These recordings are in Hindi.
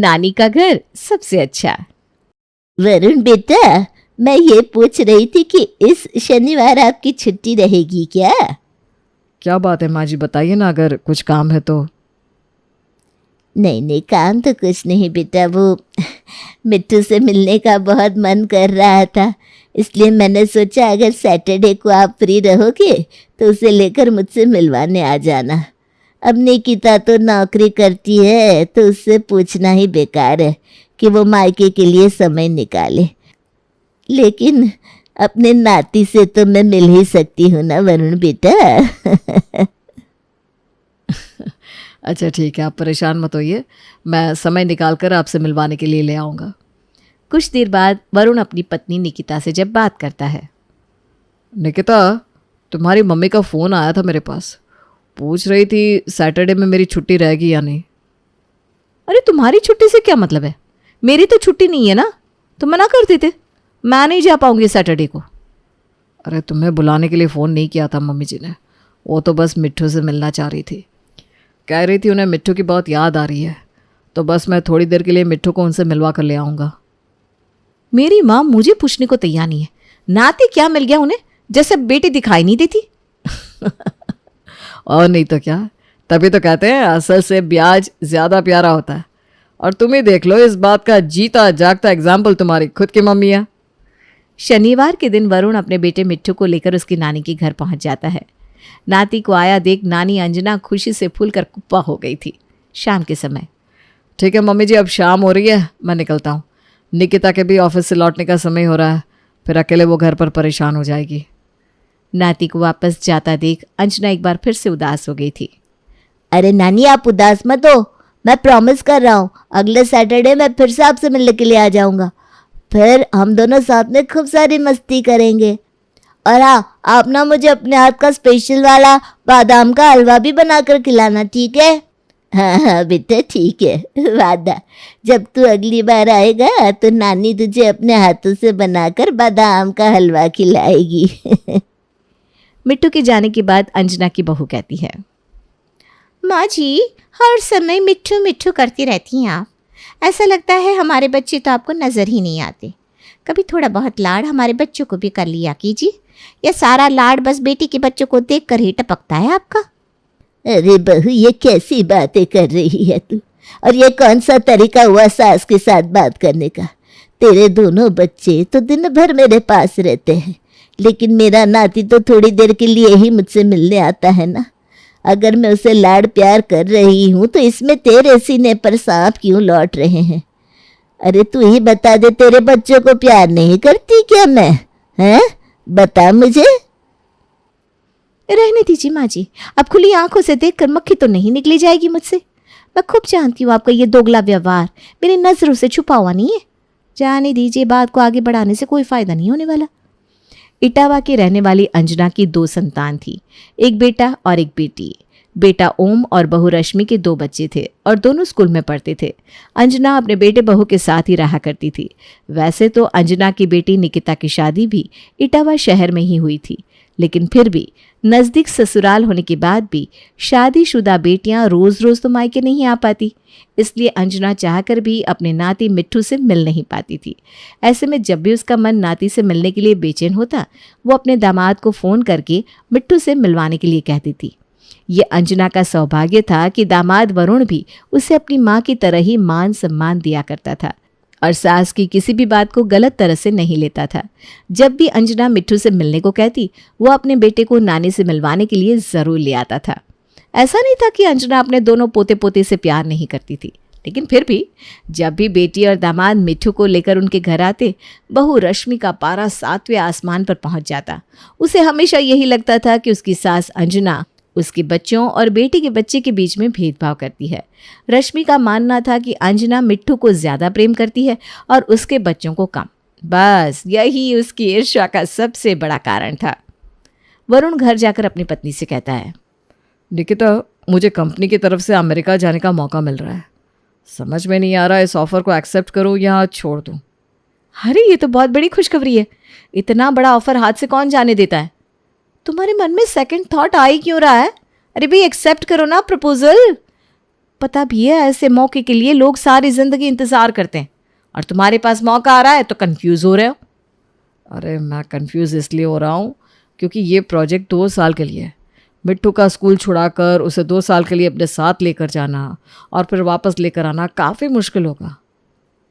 नानी का घर सबसे अच्छा। वरुण बेटा, मैं ये पूछ रही थी कि इस शनिवार आपकी छुट्टी रहेगी क्या? क्या बात है माँ जी, बताइए ना, अगर कुछ काम है तो। नहीं, काम तो कुछ नहीं बेटा, वो मिट्टू से मिलने का बहुत मन कर रहा था, इसलिए मैंने सोचा अगर सैटरडे को आप फ्री रहोगे तो उसे लेकर मुझसे मिलवाने आ जाना। अब निकिता तो नौकरी करती है तो उससे पूछना ही बेकार है कि वो मायके के लिए समय निकाले, लेकिन अपने नाती से तो मैं मिल ही सकती हूँ ना वरुण बेटा। अच्छा ठीक है, आप परेशान मत होइए, मैं समय निकाल कर आपसे मिलवाने के लिए ले आऊँगा। कुछ देर बाद वरुण अपनी पत्नी निकिता से जब बात करता है। निकिता, तुम्हारी मम्मी का फ़ोन आया था मेरे पास, पूछ रही थी सैटरडे में मेरी छुट्टी रहेगी या नहीं। अरे तुम्हारी छुट्टी से क्या मतलब है? मेरी तो छुट्टी नहीं है ना, तुम मना कर देते। मैं नहीं जा पाऊंगी सैटरडे को। अरे तुम्हें बुलाने के लिए फ़ोन नहीं किया था मम्मी जी ने, वो तो बस मिट्ठू से मिलना चाह रही थी। कह रही थी उन्हें मिट्ठू की बहुत याद आ रही है, तो बस मैं थोड़ी देर के लिए मिट्ठू को उनसे मिलवा कर ले आऊँगा। मेरी माँ मुझे पूछने को तैयार नहीं है, नाती क्या मिल गया उन्हें, जैसे बेटी दिखाई नहीं देती। और नहीं तो क्या, तभी तो कहते हैं असल से ब्याज ज़्यादा प्यारा होता है। और तुम ही देख लो, इस बात का जीता जागता एग्जाम्पल तुम्हारी खुद की मम्मी है। शनिवार के दिन वरुण अपने बेटे मिट्टू को लेकर उसकी नानी के घर पहुंच जाता है। नाती को आया देख नानी अंजना खुशी से फूलकर कुप्पा हो गई थी। शाम के समय, ठीक है मम्मी जी, अब शाम हो रही है, मैं निकलता हूँ। निकिता के भी ऑफिस से लौटने का समय हो रहा है, फिर अकेले वो घर पर परेशान हो जाएगी। नाती को वापस जाता देख अंजना एक बार फिर से उदास हो गई थी। अरे नानी, आप उदास मत हो, मैं प्रॉमिस कर रहा हूँ अगले सैटरडे मैं फिर से आपसे मिलने के लिए आ जाऊँगा। फिर हम दोनों साथ में खूब सारी मस्ती करेंगे। और हाँ, आप ना मुझे अपने हाथ का स्पेशल वाला बादाम का हलवा भी बनाकर खिलाना, ठीक है? हाँ बेटा ठीक है, वादा। जब तू अगली बार आएगा तो नानी तुझे अपने हाथों से बनाकर बादाम का हलवा खिलाएगी। मिट्टू के जाने के बाद अंजना की बहू कहती है, माँ जी हर समय मिट्टू मिट्टू करती रहती हैं आप, ऐसा लगता है हमारे बच्चे तो आपको नज़र ही नहीं आते। कभी थोड़ा बहुत लाड हमारे बच्चों को भी कर लिया कीजिए, यह सारा लाड बस बेटी के बच्चों को देख कर ही टपकता है आपका। अरे बहू, ये कैसी बातें कर रही है तू? और ये कौन सा तरीका हुआ सास के साथ बात करने का? तेरे दोनों बच्चे तो दिन भर मेरे पास रहते हैं, लेकिन मेरा नाती तो थोड़ी देर के लिए ही मुझसे मिलने आता है ना। अगर मैं उसे लाड प्यार कर रही हूँ तो इसमें तेरे सीने पर सांप क्यों लौट रहे हैं? अरे तू ही बता दे, तेरे बच्चों को प्यार नहीं करती क्या मैं? हैं? बता मुझे। रहने दीजिए माँ जी, अब खुली आंखों से देखकर मक्खी तो नहीं निकली जाएगी मुझसे। मैं खूब जानती हूँ आपका ये दोगला व्यवहार मेरी नजरों से छुपा हुआ नहीं है। जाने दीजिए, बात को आगे बढ़ाने से कोई फायदा नहीं होने वाला। इटावा की रहने वाली अंजना की 2 संतान थी, एक बेटा और एक बेटी। बेटा ओम और बहू रश्मि के 2 बच्चे थे और दोनों स्कूल में पढ़ते थे। अंजना अपने बेटे बहू के साथ ही रहा करती थी। वैसे तो अंजना की बेटी निकिता की शादी भी इटावा शहर में ही हुई थी, लेकिन फिर भी नज़दीक ससुराल होने के बाद भी शादीशुदा बेटियां रोज़ रोज़ तो मायके नहीं आ पाती, इसलिए अंजना चाहकर भी अपने नाती मिट्टू से मिल नहीं पाती थी। ऐसे में जब भी उसका मन नाती से मिलने के लिए बेचैन होता, वो अपने दामाद को फ़ोन करके मिट्टू से मिलवाने के लिए कहती थी। ये अंजना का सौभाग्य था कि दामाद वरुण भी उसे अपनी माँ की तरह ही मान सम्मान दिया करता था और सास की किसी भी बात को गलत तरह से नहीं लेता था। जब भी अंजना मिट्टू से मिलने को कहती, वो अपने बेटे को नानी से मिलवाने के लिए ज़रूर ले आता था। ऐसा नहीं था कि अंजना अपने दोनों पोते पोते से प्यार नहीं करती थी, लेकिन फिर भी जब भी बेटी और दामाद मिट्टू को लेकर उनके घर आते, बहू रश्मि का पारा 7वें आसमान पर पहुंच जाता। उसे हमेशा यही लगता था कि उसकी सास अंजना उसके बच्चों और बेटी के बच्चे के बीच में भेदभाव करती है। रश्मि का मानना था कि अंजना मिट्टू को ज़्यादा प्रेम करती है और उसके बच्चों को कम। बस यही उसकी ईर्ष्या का सबसे बड़ा कारण था। वरुण घर जाकर अपनी पत्नी से कहता है, निकिता, मुझे कंपनी की तरफ से अमेरिका जाने का मौका मिल रहा है। समझ में नहीं आ रहा इस ऑफ़र को एक्सेप्ट करूँ या छोड़ दूँ। अरे ये तो बहुत बड़ी खुशखबरी है, इतना बड़ा ऑफर हाथ से कौन जाने देता है? तुम्हारे मन में सेकंड थॉट आ ही क्यों रहा है? अरे भाई एक्सेप्ट करो ना प्रपोजल। पता भी है ऐसे मौके के लिए लोग सारी जिंदगी इंतजार करते हैं, और तुम्हारे पास मौका आ रहा है तो कंफ्यूज हो रहे हो। अरे मैं कंफ्यूज इसलिए हो रहा हूँ क्योंकि ये प्रोजेक्ट 2 साल के लिए है। मिट्टू का स्कूल छुड़ाकर उसे 2 साल के लिए अपने साथ लेकर जाना और फिर वापस लेकर आना काफ़ी मुश्किल होगा।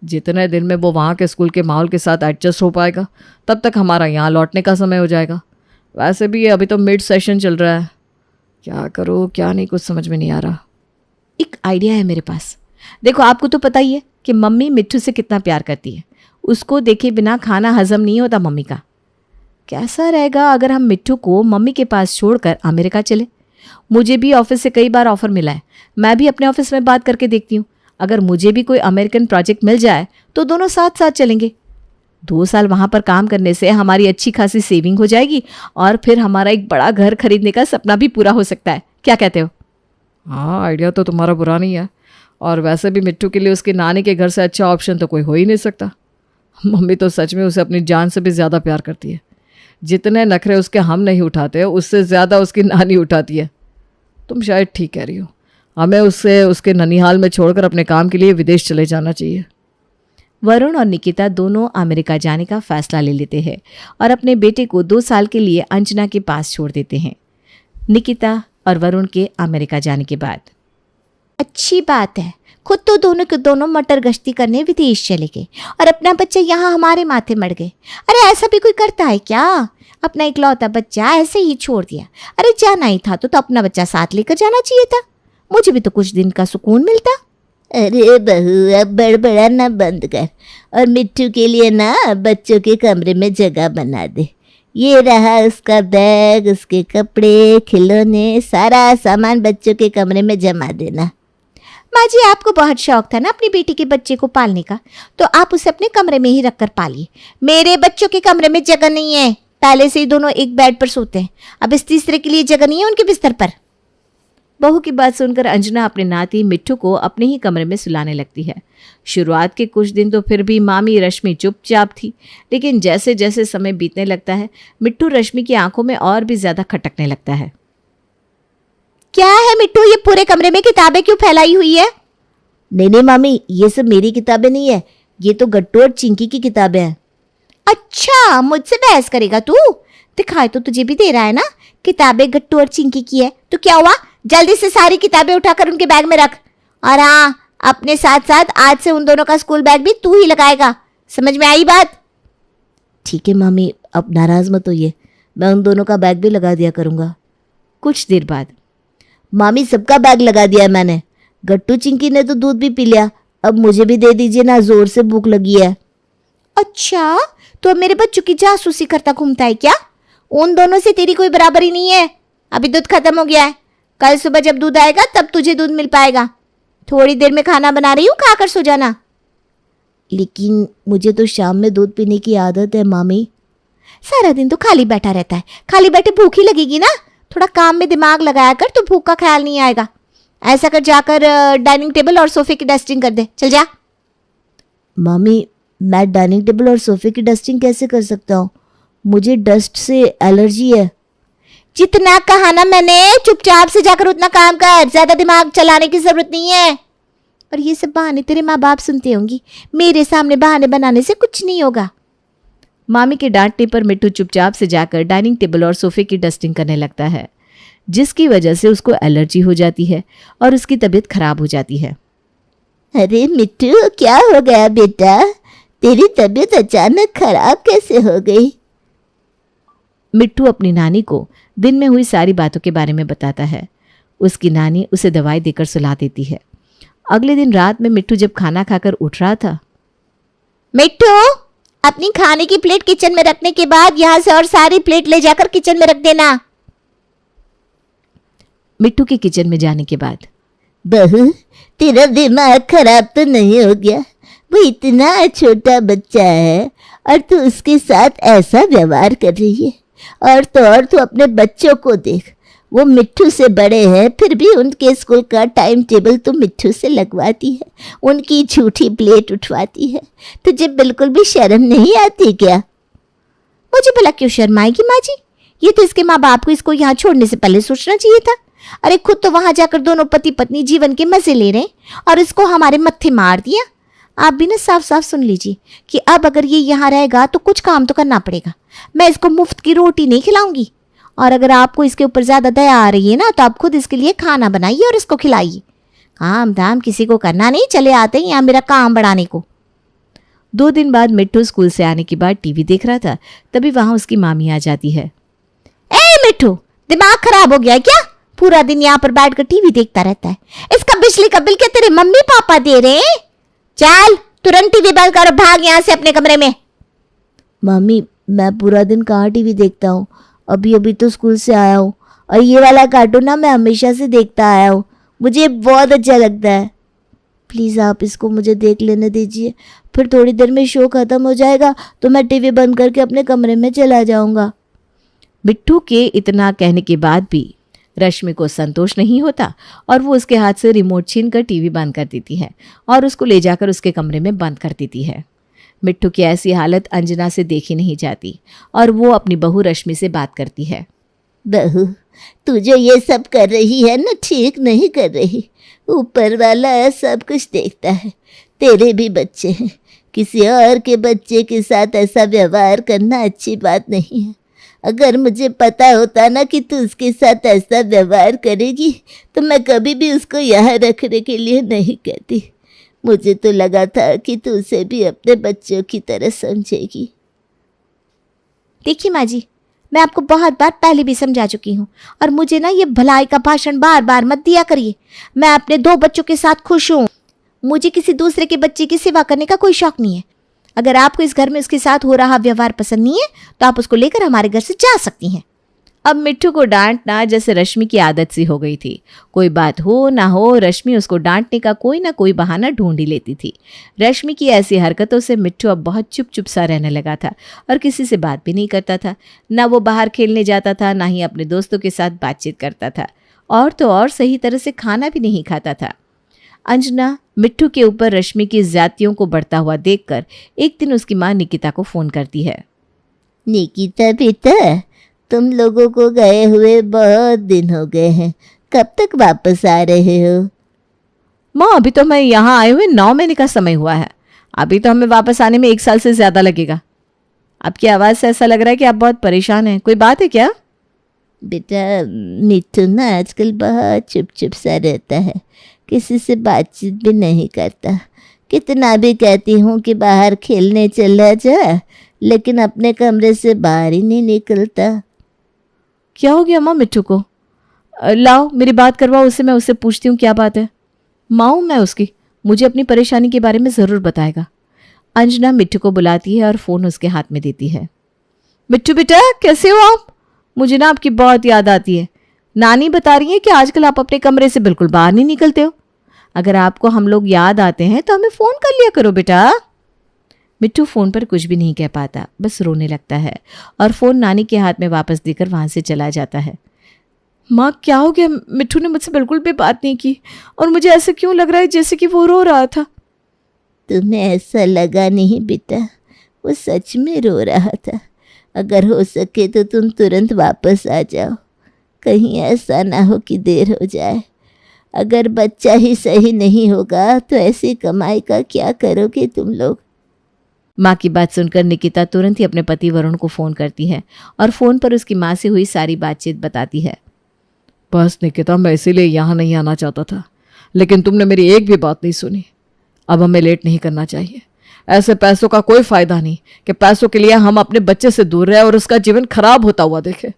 जितने दिन में वो वहाँ के स्कूल के माहौल के साथ एडजस्ट हो पाएगा तब तक हमारा यहाँ लौटने का समय हो जाएगा। वैसे भी अभी तो मिड सेशन चल रहा है, क्या करूँ क्या नहीं कुछ समझ में नहीं आ रहा। एक आइडिया है मेरे पास। देखो, आपको तो पता ही है कि मम्मी मिट्टू से कितना प्यार करती है। उसको देखे बिना खाना हजम नहीं होता मम्मी का। कैसा रहेगा अगर हम मिट्टू को मम्मी के पास छोड़कर अमेरिका चले? मुझे भी ऑफिस से कई बार ऑफर मिला है, मैं भी अपने ऑफिस में बात करके देखती हूँ। अगर मुझे भी कोई अमेरिकन प्रोजेक्ट मिल जाए तो दोनों साथ साथ चलेंगे। 2 साल वहाँ पर काम करने से हमारी अच्छी खासी सेविंग हो जाएगी और फिर हमारा एक बड़ा घर खरीदने का सपना भी पूरा हो सकता है। क्या कहते हो? हाँ, आइडिया तो तुम्हारा बुरा नहीं है, और वैसे भी मिट्टू के लिए उसकी नानी के घर से अच्छा ऑप्शन तो कोई हो ही नहीं सकता। मम्मी तो सच में उसे अपनी जान से भी ज़्यादा प्यार करती है। जितने नखरे उसके हम नहीं उठाते उससे ज़्यादा उसकी नानी उठाती है। तुम शायद ठीक कह रही हो, हमें उससे उसके ननिहाल में छोड़कर अपने काम के लिए विदेश चले जाना चाहिए। वरुण और निकिता दोनों अमेरिका जाने का फैसला ले लेते हैं और अपने बेटे को 2 साल के लिए अंजना के पास छोड़ देते हैं। निकिता और वरुण के अमेरिका जाने के बाद अच्छी बात है, खुद तो दोनों के दोनों मटर गश्ती करने विदेश चले गए और अपना बच्चा यहाँ हमारे माथे मर गए। अरे ऐसा भी कोई करता है क्या? अपना इकलौता बच्चा ऐसे ही छोड़ दिया। अरे जाना ही था तो अपना बच्चा साथ लेकर जाना चाहिए था, मुझे भी तो कुछ दिन का सुकून मिलता। अरे बहू, अब बड़बड़ाना बंद कर और मिट्टू के लिए ना बच्चों के कमरे में जगह बना दे। ये रहा उसका बैग, उसके कपड़े, खिलौने, सारा सामान बच्चों के कमरे में जमा देना। माँ जी, आपको बहुत शौक था ना अपनी बेटी के बच्चे को पालने का, तो आप उसे अपने कमरे में ही रखकर पालिए। मेरे बच्चों के कमरे में जगह नहीं है, पहले से ही दोनों एक बेड पर सोते हैं, अब इस तीसरे के लिए जगह नहीं है उनके बिस्तर पर। बहू की बात सुनकर अंजना अपने नाती मिट्टू को अपने ही कमरे में सुलाने लगती है। शुरुआत के कुछ दिन तो फिर भी मामी रश्मि चुपचाप थी, लेकिन जैसे जैसे समय बीतने लगता है मिट्टू रश्मि की आंखों में और भी ज्यादा खटकने लगता है। क्या है मिट्टू, ये पूरे कमरे में किताबें क्यों फैलाई हुई है? नहीं मामी, ये सब मेरी किताबें नहीं है, ये तो गट्टू और चिंकी की किताबें हैं। अच्छा, मुझसे बहस करेगा तू? दिखाई तो तुझे भी दे रहा है ना, किताबें गट्टू और चिंकी की है तो क्या हुआ? जल्दी से सारी किताबें उठाकर उनके बैग में रख, और हाँ, अपने साथ साथ आज से उन दोनों का स्कूल बैग भी तू ही लगाएगा। समझ में आई बात? ठीक है मामी, अब नाराज मत होइए, मैं उन दोनों का बैग भी लगा दिया करूंगा। कुछ देर बाद मामी, सबका बैग लगा दिया मैंने। गट्टू चिंकी ने तो दूध भी पी लिया, अब मुझे भी दे दीजिए ना, जोर से भूख लगी है। अच्छा, तो अब मेरे बच्चों की जासूसी करता घूमता है क्या? उन दोनों से तेरी कोई बराबरी नहीं है। अभी दूध खत्म हो गया है, कल सुबह जब दूध आएगा तब तुझे दूध मिल पाएगा। थोड़ी देर में खाना बना रही हूँ, खाकर सो जाना। लेकिन मुझे तो शाम में दूध पीने की आदत है मामी। सारा दिन तो खाली बैठा रहता है, खाली बैठे भूख ही लगेगी ना। थोड़ा काम में दिमाग लगाया कर तो भूख का ख्याल नहीं आएगा। ऐसा कर, जाकर डाइनिंग टेबल और सोफे की डस्टिंग कर दे, चल जा। मामी, मैं डाइनिंग टेबल और सोफे की डस्टिंग कैसे कर सकता हूँ? मुझे डस्ट से एलर्जी है। जितना कहा ना मैंने, चुपचाप से जाकर उतना काम कर, ज्यादा दिमाग चलाने की जरूरत नहीं है। और ये सब बहाने तेरे माँ बाप सुनते होंगी, मेरे सामने बहाने बनाने से कुछ नहीं होगा। मामी के डांटने पर मिट्टू चुपचाप से जाकर डाइनिंग टेबल और सोफे की डस्टिंग करने लगता है, जिसकी वजह से उसको एलर्जी हो जाती है और उसकी तबीयत खराब हो जाती है। अरे मिट्टू, क्या हो गया बेटा? तेरी तबीयत अचानक खराब कैसे हो गई? मिट्टू अपनी नानी को दिन में हुई सारी बातों के बारे में बताता है। उसकी नानी उसे दवाई देकर सुला देती है। अगले दिन रात में मिट्टू जब खाना खाकर उठ रहा था, मिट्टू, अपनी खाने की प्लेट किचन में रखने के बाद यहाँ से और सारी प्लेट ले जाकर किचन में रख देना। मिट्टू के किचन में जाने के बाद, बहू, तेरा दिमाग खराब तो नहीं हो गया? वो इतना छोटा बच्चा है और तू उसके साथ ऐसा व्यवहार कर रही है। और तू अपने बच्चों को देख, वो मिट्टू से बड़े हैं, फिर भी उनके स्कूल का टाइम टेबल तो मिट्टू से लगवाती है, उनकी झूठी प्लेट उठवाती है। तुझे बिल्कुल भी शर्म नहीं आती क्या? मुझे भला क्यों शर्म आएगी माँ जी? ये तो इसके माँ बाप को इसको यहाँ छोड़ने से पहले सोचना चाहिए था। अरे खुद तो वहां जाकर दोनों पति पत्नी जीवन के मजे ले रहे हैं और इसको हमारे मत्थे मार दिया। आप भी ना साफ साफ सुन लीजिए कि अब अगर ये यहाँ रहेगा तो कुछ काम तो करना पड़ेगा। मैं इसको मुफ्त की रोटी नहीं खिलाऊंगी, और अगर आपको इसके ऊपर ज़्यादा दया आ रही है ना तो आप खुद इसके लिए खाना बनाइए और इसको खिलाइए। काम धाम किसी को करना नहीं, चले आते हैं यहाँ मेरा काम बढ़ाने को। 2 दिन बाद मिट्टू स्कूल से आने के बाद टीवी देख रहा था, तभी वहां उसकी मामी आ जाती है। ए मिट्टू, दिमाग खराब हो गया है क्या? पूरा दिन यहाँ पर बैठकर टीवी देखता रहता है। इसका बिजली का बिल क्या तेरे मम्मी पापा दे रहे हैं? चल तुरंत टीवी बंद कर, भाग यहाँ से अपने कमरे में। मम्मी, मैं पूरा दिन कहाँ टीवी देखता हूँ, अभी अभी तो स्कूल से आया हूँ, और ये वाला कार्टून ना मैं हमेशा से देखता आया हूँ, मुझे बहुत अच्छा लगता है। प्लीज़ आप इसको मुझे देख लेने दीजिए, फिर थोड़ी देर में शो ख़त्म हो जाएगा तो मैं टीवी बंद करके अपने कमरे में चला जाऊँगा। मिट्टू के इतना कहने के बाद भी रश्मि को संतोष नहीं होता और वो उसके हाथ से रिमोट छीनकर टीवी बंद कर देती है और उसको ले जाकर उसके कमरे में बंद कर देती है। मिट्टू की ऐसी हालत अंजना से देखी नहीं जाती और वो अपनी बहू रश्मि से बात करती है। बहू, तू जो ये सब कर रही है ना, ठीक नहीं कर रही। ऊपर वाला सब कुछ देखता है, तेरे भी बच्चे हैं, किसी और के बच्चे के साथ ऐसा व्यवहार करना अच्छी बात नहीं है। अगर मुझे पता होता ना कि तू उसके साथ ऐसा व्यवहार करेगी तो मैं कभी भी उसको यहाँ रखने के लिए नहीं कहती। मुझे तो लगा था कि तू उसे भी अपने बच्चों की तरह समझेगी। देखिए माँ जी, मैं आपको बहुत बार पहले भी समझा चुकी हूँ और मुझे ना ये भलाई का भाषण बार बार मत दिया करिए। मैं अपने 2 बच्चों के साथ खुश हूँ, मुझे किसी दूसरे के बच्चे की सेवा करने का कोई शौक नहीं है। अगर आपको इस घर में उसके साथ हो रहा व्यवहार पसंद नहीं है तो आप उसको लेकर हमारे घर से जा सकती हैं। अब मिट्टू को डांटना जैसे रश्मि की आदत सी हो गई थी। कोई बात हो ना हो रश्मि उसको डांटने का कोई ना कोई बहाना ढूंढ ही लेती थी। रश्मि की ऐसी हरकतों से मिट्टू अब बहुत चुप चुप सा रहने लगा था और किसी से बात भी नहीं करता था। ना वो बाहर खेलने जाता था, ना ही अपने दोस्तों के साथ बातचीत करता था, और तो और सही तरह से खाना भी नहीं खाता था। अंजना मिट्टू के ऊपर रश्मि की ज्यादतियों को बढ़ता हुआ देखकर एक दिन उसकी माँ निकिता को फ़ोन करती है। निकिता बेटा, तुम लोगों को गए हुए बहुत दिन हो गए हैं, कब तक वापस आ रहे हो? माँ, अभी तो मैं यहाँ आए हुए 9 महीने का समय हुआ है, अभी तो हमें वापस आने में 1 साल से ज़्यादा लगेगा। आपकी आवाज़ से ऐसा लग रहा है कि आप बहुत परेशान हैं, कोई बात है क्या? बेटा, मिट्टू ना आजकल बहुत चुप चुप सा रहता है, किसी से बातचीत भी नहीं करता। कितना भी कहती हूँ कि बाहर खेलने चला जा, लेकिन अपने कमरे से बाहर ही नहीं निकलता। क्या हो गया माँ मिट्टू को? लाओ मेरी बात करवाओ उससे, मैं उससे पूछती हूँ क्या बात है। माँ हूँ मैं उसकी, मुझे अपनी परेशानी के बारे में ज़रूर बताएगा। अंजना मिट्टू को बुलाती है और फ़ोन उसके हाथ में देती है। मिट्टू बेटा, कैसे हो आप? मुझे ना आपकी बहुत याद आती है। नानी बता रही है कि आजकल आप अपने कमरे से बिल्कुल बाहर नहीं निकलते हो। अगर आपको हम लोग याद आते हैं तो हमें फ़ोन कर लिया करो बेटा। मिट्टू फ़ोन पर कुछ भी नहीं कह पाता, बस रोने लगता है और फ़ोन नानी के हाथ में वापस देकर वहाँ से चला जाता है। माँ, क्या हो गया? मिट्टू ने मुझसे बिल्कुल भी बात नहीं की और मुझे ऐसे क्यों लग रहा है जैसे कि वो रो रहा था। तुम्हें ऐसा लगा नहीं बेटा, वो सच में रो रहा था। अगर हो सके तो तुम तुरंत वापस आ जाओ, कहीं ऐसा ना हो कि देर हो जाए। अगर बच्चा ही सही नहीं होगा तो ऐसी कमाई का क्या करोगे तुम लोग? माँ की बात सुनकर निकिता तुरंत ही अपने पति वरुण को फ़ोन करती है और फ़ोन पर उसकी माँ से हुई सारी बातचीत बताती है। बस निकिता, मैं इसीलिए यहाँ नहीं आना चाहता था, लेकिन तुमने मेरी एक भी बात नहीं सुनी। अब हमें लेट नहीं करना चाहिए। ऐसे पैसों का कोई फ़ायदा नहीं कि पैसों के लिए हम अपने बच्चे से दूर रहे और उसका जीवन खराब होता हुआ देखे।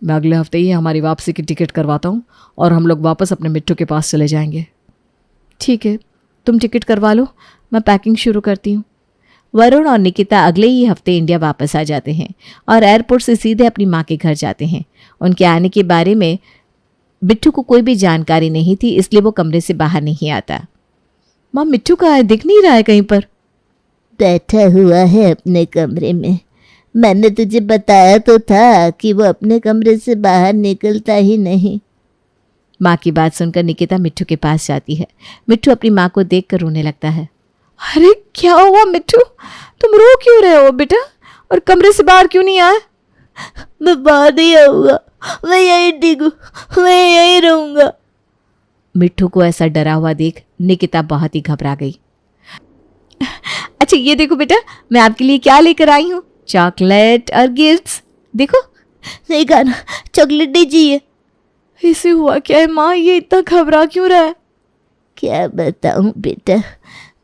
मैं अगले हफ्ते ही हमारी वापसी की टिकट करवाता हूँ और हम लोग वापस अपने मिट्टू के पास चले जाएंगे। ठीक है, तुम टिकट करवा लो, मैं पैकिंग शुरू करती हूँ। वरुण और निकिता अगले ही हफ्ते इंडिया वापस आ जाते हैं और एयरपोर्ट से सीधे अपनी माँ के घर जाते हैं। उनके आने के बारे में मिट्टू को कोई भी जानकारी नहीं थी, इसलिए वो कमरे से बाहर नहीं आता। माँ, मिट्टू कहाँ है? दिख नहीं रहा है कहीं पर। बैठा हुआ है अपने कमरे में। मैंने तुझे बताया तो था कि वो अपने कमरे से बाहर निकलता ही नहीं। माँ की बात सुनकर निकिता मिट्टू के पास जाती है। मिट्टू अपनी माँ को देखकर रोने लगता है। अरे क्या हुआ मिट्टू, तुम रो क्यों रहे हो बेटा, और कमरे से बाहर क्यों नहीं आए? मैं बाहर नहीं आऊँगा, मैं यहीं ठीक हूँ, मैं यहीं रहूँगा। मिट्ठू को ऐसा डरा हुआ देख निकिता बहुत ही घबरा गई। अच्छा ये देखो बेटा, मैं आपके लिए क्या लेकर आई हूँ, चॉकलेट और गिफ्ट्स। देखो। नहीं खाना, चॉकलेट नहीं चाहिए। इसे हुआ क्या है माँ, ये इतना घबरा क्यों रहा है? क्या बताऊं बेटा,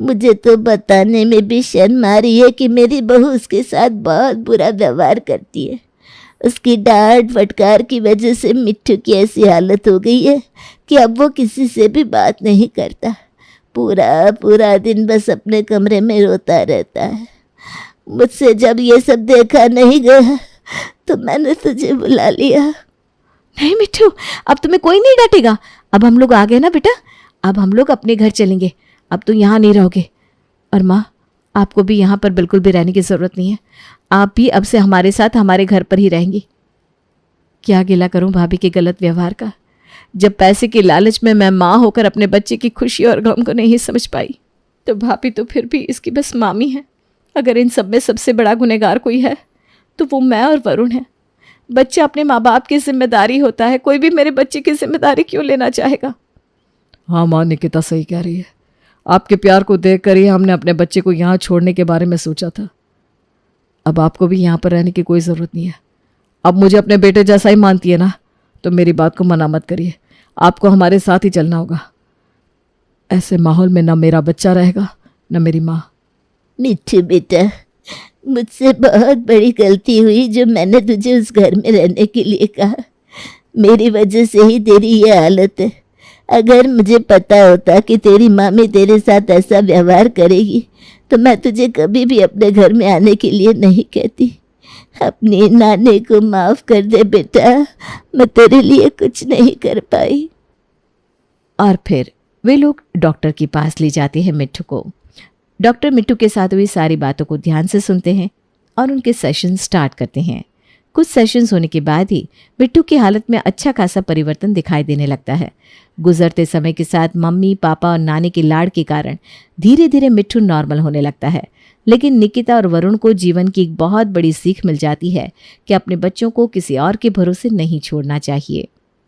मुझे तो बताने में भी शर्म आ रही है कि मेरी बहू उसके साथ बहुत बुरा व्यवहार करती है। उसकी डांट फटकार की वजह से मिट्ठू की ऐसी हालत हो गई है कि अब वो किसी से भी बात नहीं करता। पूरा पूरा दिन बस अपने कमरे में रोता रहता है। मुझसे जब ये सब देखा नहीं गया तो मैंने तुझे बुला लिया। नहीं मिट्ठू, अब तुम्हें कोई नहीं डांटेगा। अब हम लोग आ गए ना बेटा, अब हम लोग अपने घर चलेंगे। अब तो यहाँ नहीं रहोगे। और माँ, आपको भी यहाँ पर बिल्कुल भी रहने की ज़रूरत नहीं है। आप भी अब से हमारे साथ हमारे घर पर ही रहेंगी। क्या गिला करूँ भाभी के गलत व्यवहार का। जब पैसे के लालच में मैं माँ होकर अपने बच्चे की खुशी और गम को नहीं समझ पाई, तो भाभी तो फिर भी इसकी बस मामी है। अगर इन सब में सबसे बड़ा गुनहगार कोई है तो वो मैं और वरुण है। बच्चा अपने माँ बाप की जिम्मेदारी होता है, कोई भी मेरे बच्चे की जिम्मेदारी क्यों लेना चाहेगा? हाँ माँ, निकिता सही कह रही है। आपके प्यार को देख कर ही हमने अपने बच्चे को यहाँ छोड़ने के बारे में सोचा था। अब आपको भी यहाँ पर रहने की कोई ज़रूरत नहीं है। अब मुझे अपने बेटे जैसा ही मानती है ना, तो मेरी बात को मना मत करिए। आपको हमारे साथ ही चलना होगा। ऐसे माहौल में ना मेरा बच्चा रहेगा न मेरी माँ। मिट्ठू बेटा, मुझसे बहुत बड़ी गलती हुई जो मैंने तुझे उस घर में रहने के लिए कहा। मेरी वजह से ही तेरी ये हालत है। अगर मुझे पता होता कि तेरी मामी तेरे साथ ऐसा व्यवहार करेगी तो मैं तुझे कभी भी अपने घर में आने के लिए नहीं कहती। अपनी नानी को माफ़ कर दे बेटा, मैं तेरे लिए कुछ नहीं कर पाई। और फिर वे लोग डॉक्टर के पास ले जाते हैं मिट्ठू को। डॉक्टर मिट्ठू के साथ हुई सारी बातों को ध्यान से सुनते हैं और उनके सेशन स्टार्ट करते हैं। कुछ सेशंस होने के बाद ही मिट्ठू की हालत में अच्छा खासा परिवर्तन दिखाई देने लगता है। गुजरते समय के साथ मम्मी पापा और नानी के लाड़ के कारण धीरे धीरे मिट्ठू नॉर्मल होने लगता है। लेकिन निकिता और वरुण को जीवन की एक बहुत बड़ी सीख मिल जाती है कि अपने बच्चों को किसी और के भरोसे नहीं छोड़ना चाहिए।